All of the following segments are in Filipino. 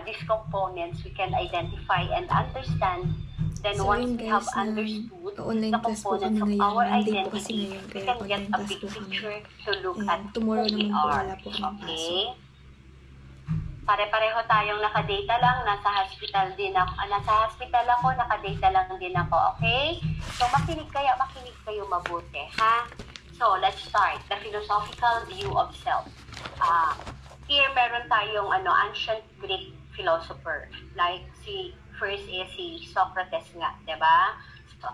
these components we can identify and understand. Then So, once yun, we have guys, understood online the class po components kami of ngayon. our Monday po kasi identity, ngayon, we kaya can get online a class big po kami. picture to look And at tomorrow who we naman po are. wala po kaming pasok. Okay? Pare-pareho tayong nakadata lang, nasa hospital din ako, nasa hospital ako, nakadata lang din ako, okay? So makinig kayo mabuti, ha? So let's start, the philosophical view of self. Here meron tayong ancient Greek philosopher, like first is si Socrates nga, 'di ba? So,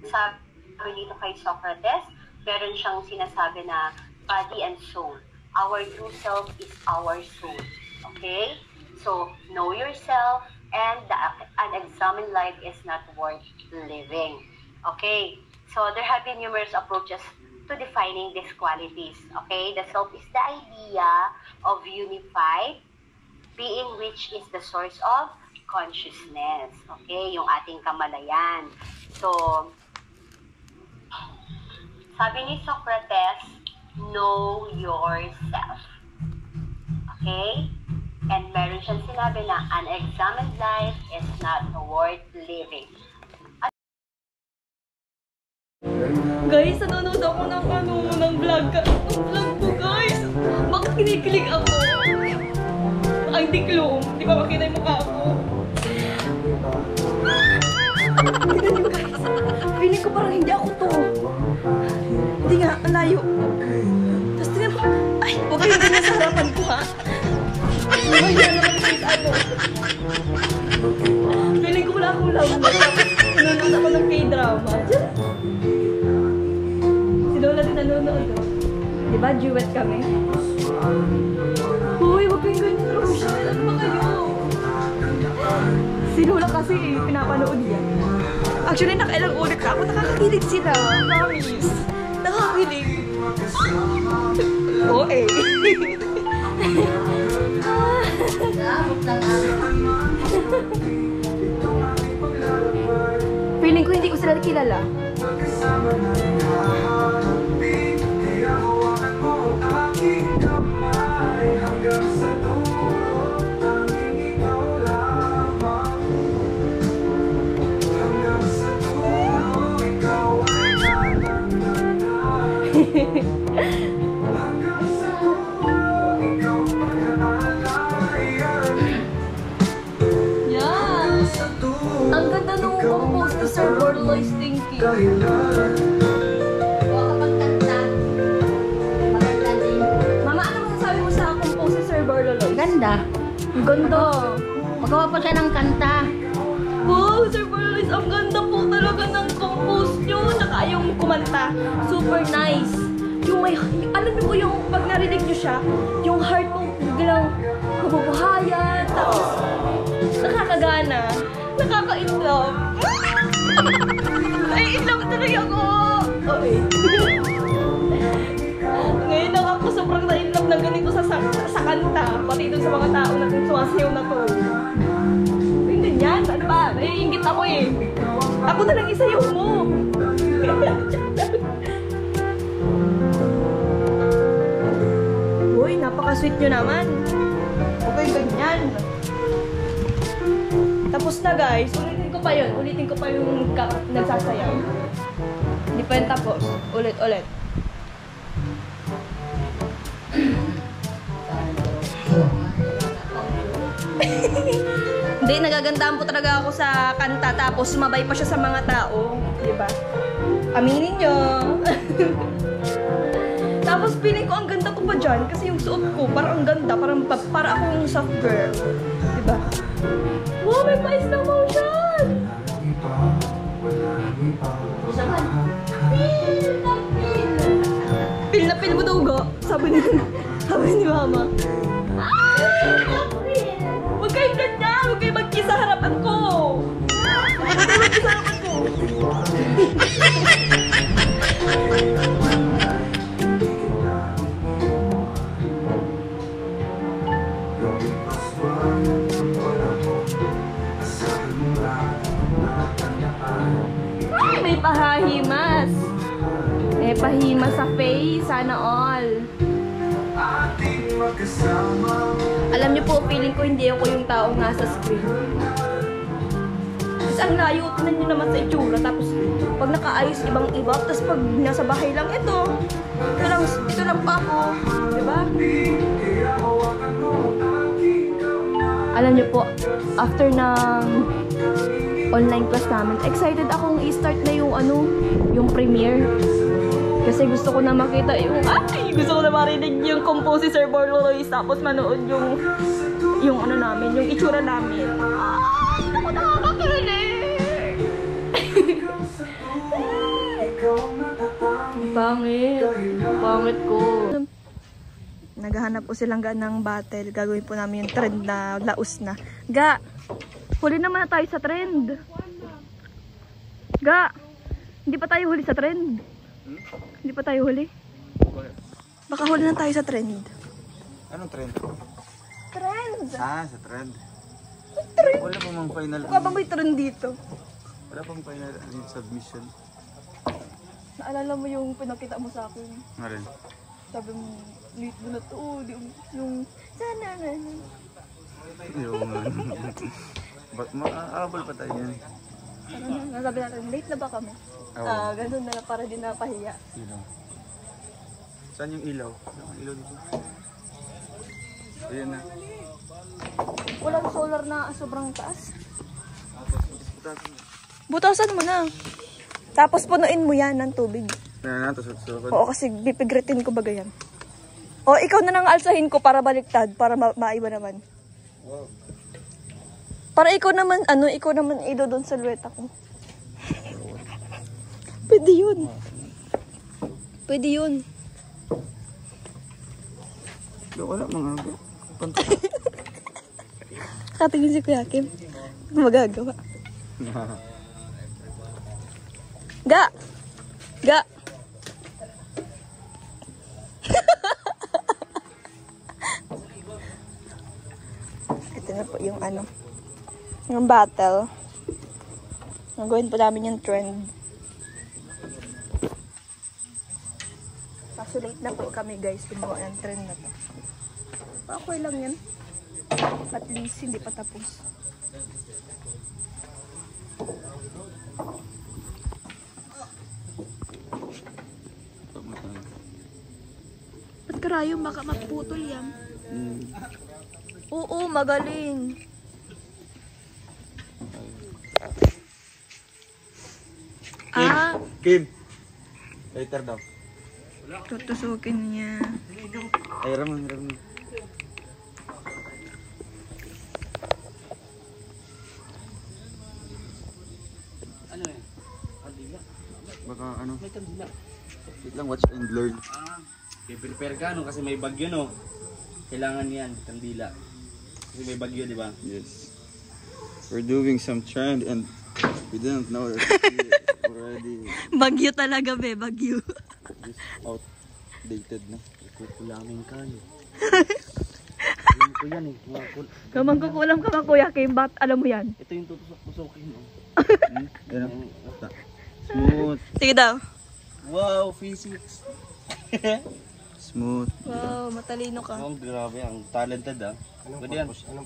sabi dito kay Socrates, meron siyang sinasabi na body and soul. Our true self is our soul. Okay? So, know yourself, and the unexamined life is not worth living. Okay? So, there have been numerous approaches to defining these qualities. Okay? The self is the idea of unified being, which is the source of consciousness. Okay? Yung ating kamalayan. So, sabi ni Socrates, know yourself. Okay? And meron siyang sinabi na unexamined life is not worth living. Guys, nanonood ako ng vlog ko, guys. Bakit kinikilig ako? Ang diklom. Di ba makita yung mukha ko? Tignan nyo, guys. Feeling ko parang hindi ako to. Hindi nga, ang layo. Tapos tignan mo. Ay, huwag kayong ganyan sa harapan ko, ha? Mamaya naman guys, feeling ko wala akong laban. Nanonood ako ng K-drama. Si Lola din nanonood. Diba, duet kami? Uy, huwag kayong ganyan, Rochelle. Ano ba kayo? Si Lola kasi pinapanood niya. Actually, nakailang ulit ako. Nakakakilig sila. Promise. Nakakakilig. Oo eh. Feeling ko hindi ko sila kilala. Ang ganda nung compose ni Sir Borloy's thinking. Mama, ano masasabi mo sa compose ni Sir Borloy? Ganda. Ang ganda. Magawa pa siya ng kanta. Wow, Sir Borloy, ang ganda po talaga ng compose nyo. Tsaka yung kumanta, super nice. Yung may, alam niyo po yung pag narinig nyo siya, yung heart mo biglang mabubuhayan, tapos nakakagana. Nakaka-inlove. Ay, inlove tuloy ako. Okay. Ngayon lang ako sobrang na-inlove ng ganito sa kanta. Pati dun sa mga tao na sumasayaw na to. Yung ganyan, ano ba? Naiingit ako eh. Ako na lang isayaw mo. Uy, napaka-sweet nyo naman. Okay, ganyan. Tapos na guys, ulitin ko pa yung nagsasayaw. Hindi pa yung tapos. Ulit. Hindi, nagagandahan po talaga ako sa kanta, tapos sumabay pa siya sa mga tao. Diba? Aminin nyo. Tapos feeling ko ang ganda ko pa dyan, kasi yung suot ko, parang ang ganda, para akong soft girl. Diba? Wow, may mais na motion! Pil na pil mo daw, go. Sabi ni mama. Huwag kayong ganyan! Huwag kayong mag-kiss sa harapan ko! Huwag kayong mag-kiss sa harapan ko! May pahahimas. May pahimas sa face. Sana all. Alam niyo po, feeling ko hindi ako yung taong nasa screen. Kasi ang layo, tignan niyo naman sa itsura. Tapos, pag nakaayos, ibang-iba. Tapos pag nasa bahay lang, ito lang pa ako. Diba? Alam niyo po, after ng online class namin, excited akong i-start na yung premiere. Kasi gusto ko na makita gusto ko na marinig yung compose si Sir Borlo Ruiz, tapos manood yung ano namin, yung itsura namin. Ako nakakakilig! Pangit ko. Naghahanap po silang ng battle. Gagawin po namin yung trend na laos na. Ga! Huli naman na tayo sa trend. Ga! Hindi pa tayo huli sa trend. Hindi pa tayo huli. Baka huli na tayo sa trend. Anong trend? Trend! Sa trend. Trend! Wala pa mang final. Baka ba may trend dito? Wala pang final submission. Naalala mo yung pinakita mo sa akin? Nga rin. Sabi mo, late mo na to. Yung sana na. Yung maabal pa tayo yan. Ano na, nasabi natin, late na ba kami? Oo. Ganun na lang para din napahiya. Ilaw. Saan yung ilaw? Ang ilaw dito. Ayan na. Walang solar na sobrang taas. Butasan mo. Butasan mo na. Tapos punuin mo yan ng tubig. Ayan na, tapos Oo, kasi bipigritin ko baga yan. O, ikaw na nang alsahin ko para baliktad, para maiba naman. Wow. Para ikaw naman ido doon sa luweta ko. Pwede yun. Pwede yun. Wala mga pantay. Katingin si Kuya Kim. Magagawa. Ga! Ga! Ito na po yung yung battle. Nagawin po namin yung trend. Kaso late na po kami guys, gumawa ng trend na to. Okay lang yan. At least hindi pa tapos. Ba't karayo baka maputol yan? Oo, magaling. Kim! Later daw. Tutusukin niya. Ay, Ramon. Ano yan? Kandila. Baka ano? May kandila. Wait lang, watch and learn. Prepare ka kasi may bagyo no. Kailangan yan, kandila. Kasi may bagyo, di ba? Yes. We're doing some trend and we didn't know that already Bagyo talaga be, bagyo. just outdated na. Kukulamin ka no. Alam ko yan eh. Kamang kukulam ka man Kuya Kim, ba't alam mo yan? Ito yung tutusok-tusokin mo. Yan o. Smooth. Sige daw. Wow, physics. Smooth. Wow, matalino ka. Oh, grabe, ang talented ah. Anong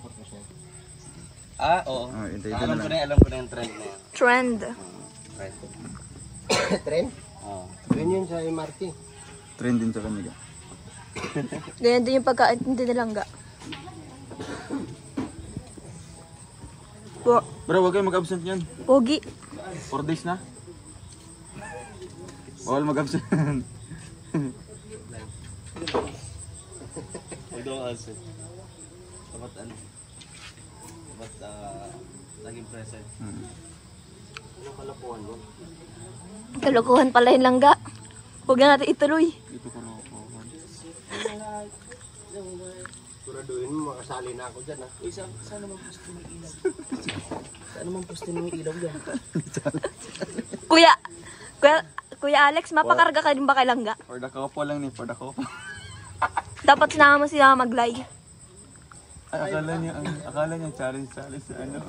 purpose niya? Oo. Hintay Alam na ko lang. na, alam ko na yung trend na yan. Trend. Trend. Trend? Oo. Yun yun sa MRT. Trend din sa kanila. Ganyan din yung pagkaintindi nilang ga. Bro, huwag kayo mag-absent yan. Pogi. 4 days na. Bawal mag-absent. Huwag daw kasi. Dapat ano? Dapat naging present. Anong kalapuan mo? Kalokohan pala yung langga. Huwag na natin ituloy. Ito ko na ako. Siguraduhin mo, makasali na ako dyan ha. Uy, saan naman poste ng ilaw? Saan naman poste ng ilaw dyan? Kuya Alex, mapakarga ka din ba kay langga? For the couple lang ni, for the couple. Dapat sinama mo sila maglay. Ay, akala niya challenge sa ano.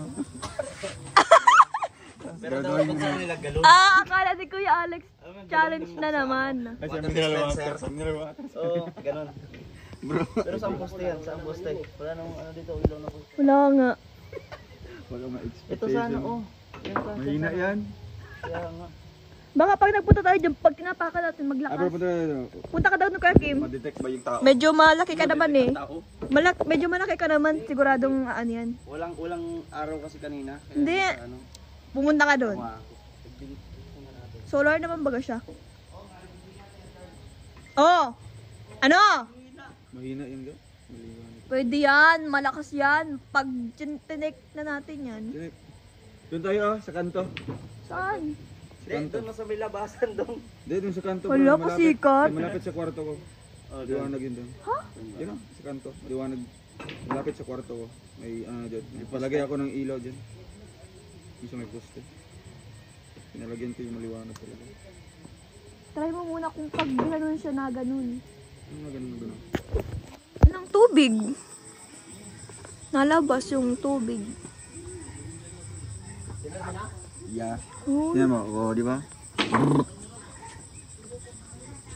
Pero dapat pag saan nila galon? Akala ni Kuya Alex, challenge na naman. Ay, siya mineral water. Mineral water. Oo, ganun. Bro. Pero saan poste yan? Saan poste? Wala nang ano dito, ilaw na poste. Wala nga. Wala Ito ma-expectation. sana, oh. Yan pa. Mahina yan. Kaya nga. Baka pag nagpunta tayo dyan, pag kinapakan natin, Pero maglakas. punta na. Punta ka daw ng Kuya Kim. Ma-detect ba yung tao? Medyo malaki ka naman eh. Tao? Medyo malaki ka naman, siguradong ano yan. Walang araw kasi kanina. Kaya Hindi. sa ano, Pumunta ka doon. mga- Solar naman baga siya. Oh! Ano? Mahina yun ga? Maliwanag. Pwede yan, malakas yan. Pag tinik na natin yan. Direk. Doon tayo sa kanto. Saan? Sa Hindi, kanto. doon na sa may labasan doon. Hindi, doon sa kanto. Wala, bro. pasikat. Malapit sa kwarto ko. Oh, doon. Liwanag yun doon. Ha? Yun o, sa kanto. Liwanag. Malapit sa kwarto ko. May ano dyan. May palagay ako ng ilaw dyan. Isa may poste. Pinalagyan ko yung maliwanag talaga. Try mo muna kung pag ganun siya na ganun. Ano nga ganun na ganun? Ng tubig. Nalabas yung tubig. Yeah. Oh. Yan mo, oh, di ba?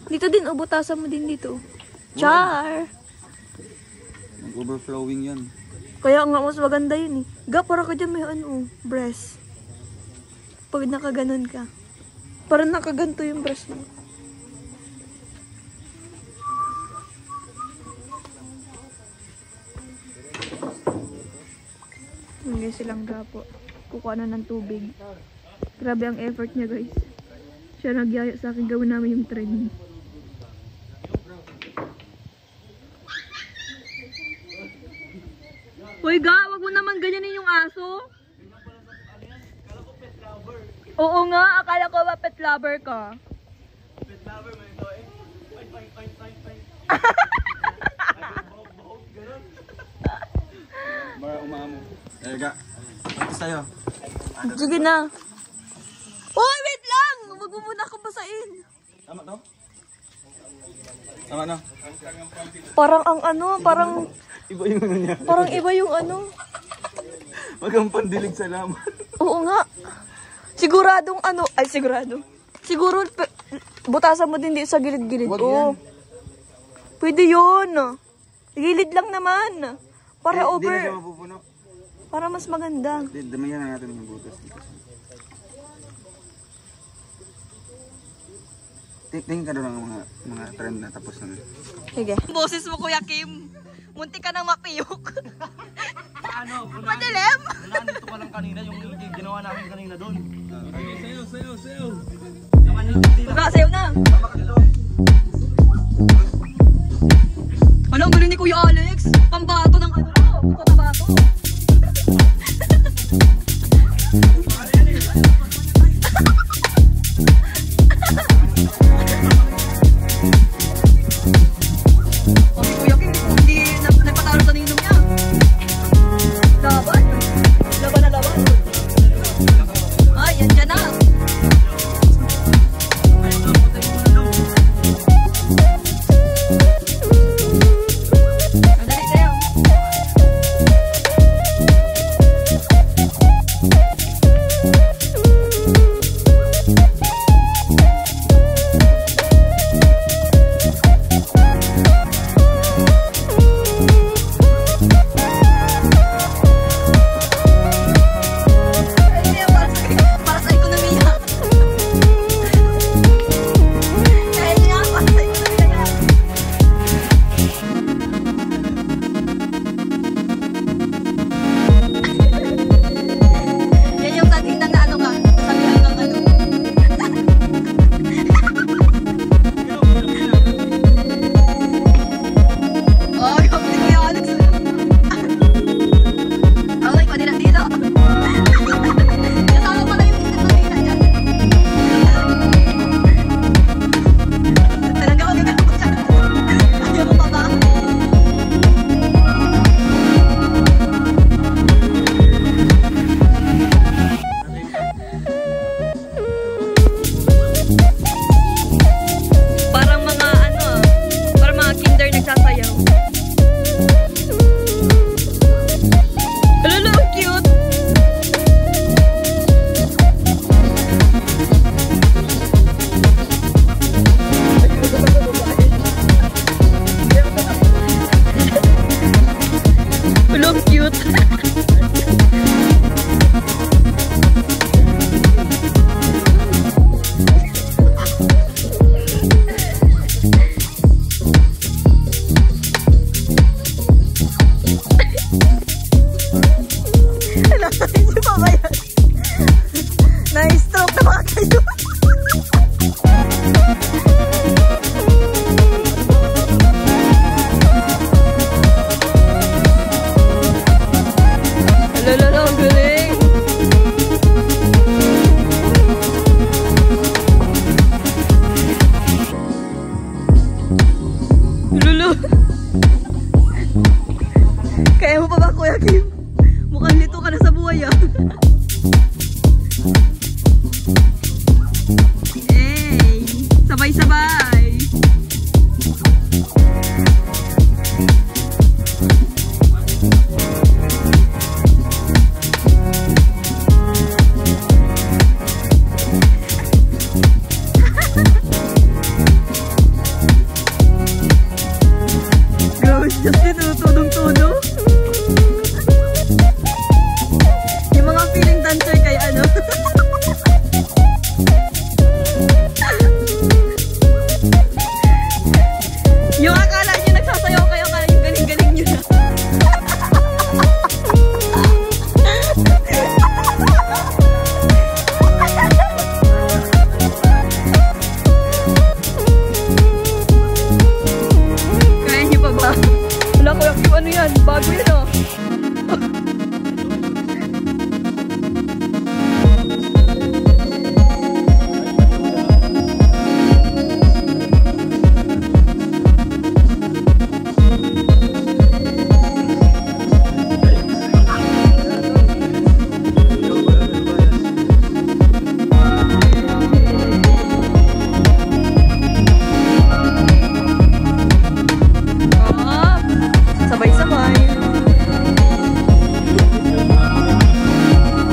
Dito din, butasan mo din dito. Char! Mag-overflowing yan. Kaya nga mas maganda yun eh. Ga, para ka dyan may ano, breast. Pag nakaganon ka. Parang nakaganto yung breast mo. Hindi silang gapo. Kukuha na ng tubig. Grabe ang effort niya guys. Siya nagyaya sa akin gawin namin yung trend. Hoy ga, wag mo naman ganyanin yung aso. Oo nga, akala ko ba pet lover ka? Pet lover mo ito eh. Ay. Baka umamo. Eh, ga. Ito sa'yo. Sige na. Uy, wait lang! Wag mo muna akong basain. Tama to? Tama na? Parang ang ano, parang Iba yung ano niya. parang iba yung ano. Wag kang pandilig sa laman. Oo nga. Siguradong ano, ay sigurado. Siguro butasan mo din dito sa gilid-gilid. Wag Oo. yan. Pwede yun. Gilid lang naman. Para Di na over. siya mapupuno. Para mas maganda. Damayan na natin yung butas. Tingin ka doon ang mga trend na tapos na. Sige. Boses mo, Kuya Kim. Munti ka nang mapiyok. Paano? Madilim. Nandito ka lang kanina yung ginawa namin kanina doon. Sayo. Wala, sayo na. Ano, ang galing ni Kuya Alex? Pambato ng ano, patabato. Kuya Kim, hindi nagpatalo sa ninong niya. Laban. Laban na laban. Ay, yan dyan na. Madali sa'yo. cute. Naisip pa ba yan? Na-stroke na mga kayo. Lolo, ang galing. Lolo. Kaya mo pa ba, Kuya Kim? Mukhang lito ka na sa buhay, ah. Hey, sabay-sabay. Ghost, just tinutulong-tulong. Yung mga feeling dancer kay ano. Yung akala nyo nagsasayaw kayo, akala yung galing-galing nyo na. Kaya nyo pa ba? Wala ko yung ano yan, bago yun oh. Sabay-sabay.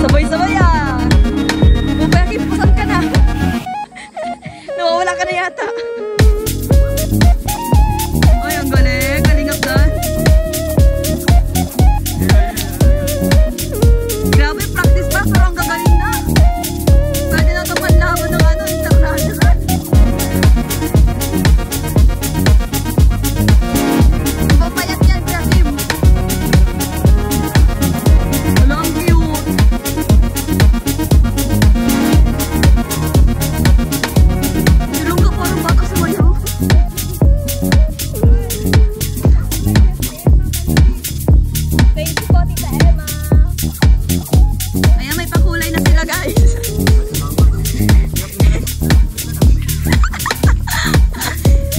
Sabay-sabay ah. Bubaya, pusan ka na. Nawawala ka na yata. Ay, ang galing. Kalingap doon. Grabe, practice pa. Pero ang gagaling na. Pwede na ito panlaban ng ano, international. Papayat yan, Krasim. Wala, ang cute. Silong ka parang bata sumayaw. Thank you po, Tita Emma. Ayan, may pakulay na sila, guys.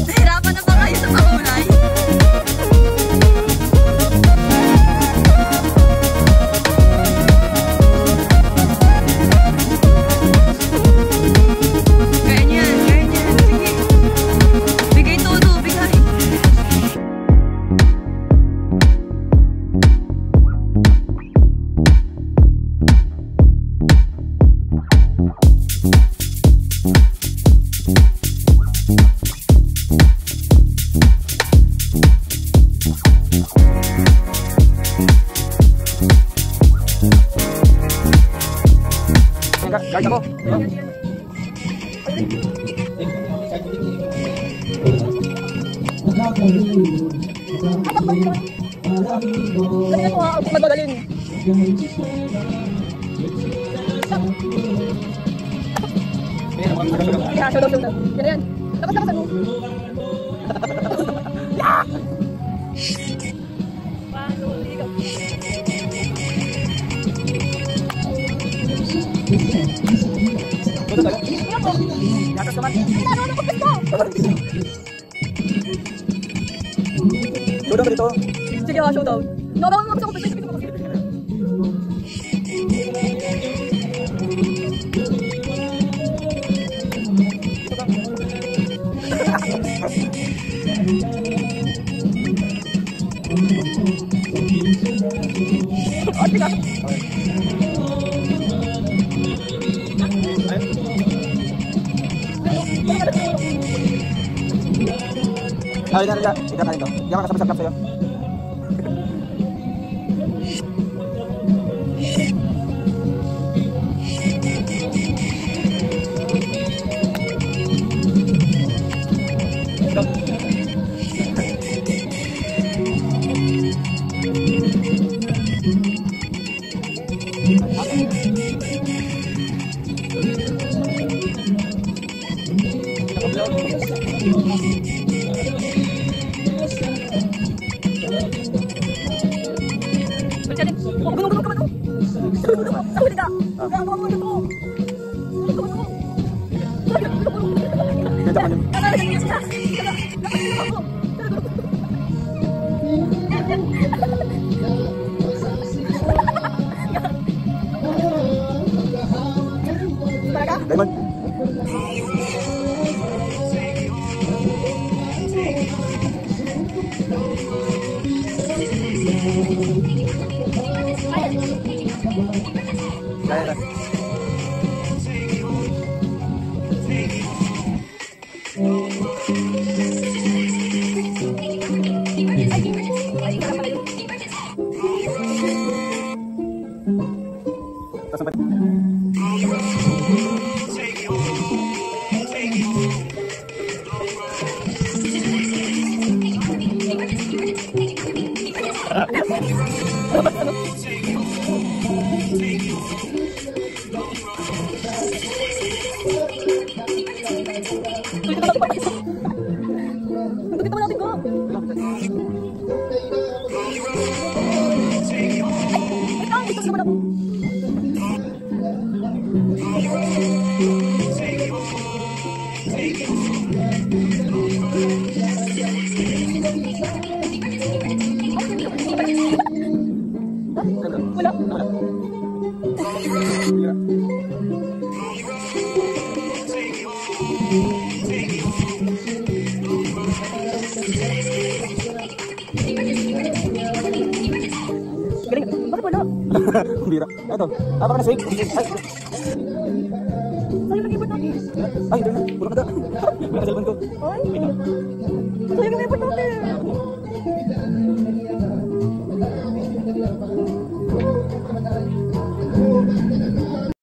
Nahirapan na ba kayo sa pakulay? Kaya niyan, kaya niyan. Sige. Bigay todo, bigay. Guys, ako. Kasi ako ha, magaling. Yeah, show down. Yan yan. Lakas ano. Showdown ba dito? Sige ha, showdown. Nakabangan mo ako pwede. Ay, ikaw tayo to. Hindi ako kasabay-sabay sa'yo. Bira. Ito. Apa ka na save? Ay, ito na. Puro na da. Wala ka cellphone ko. Ay,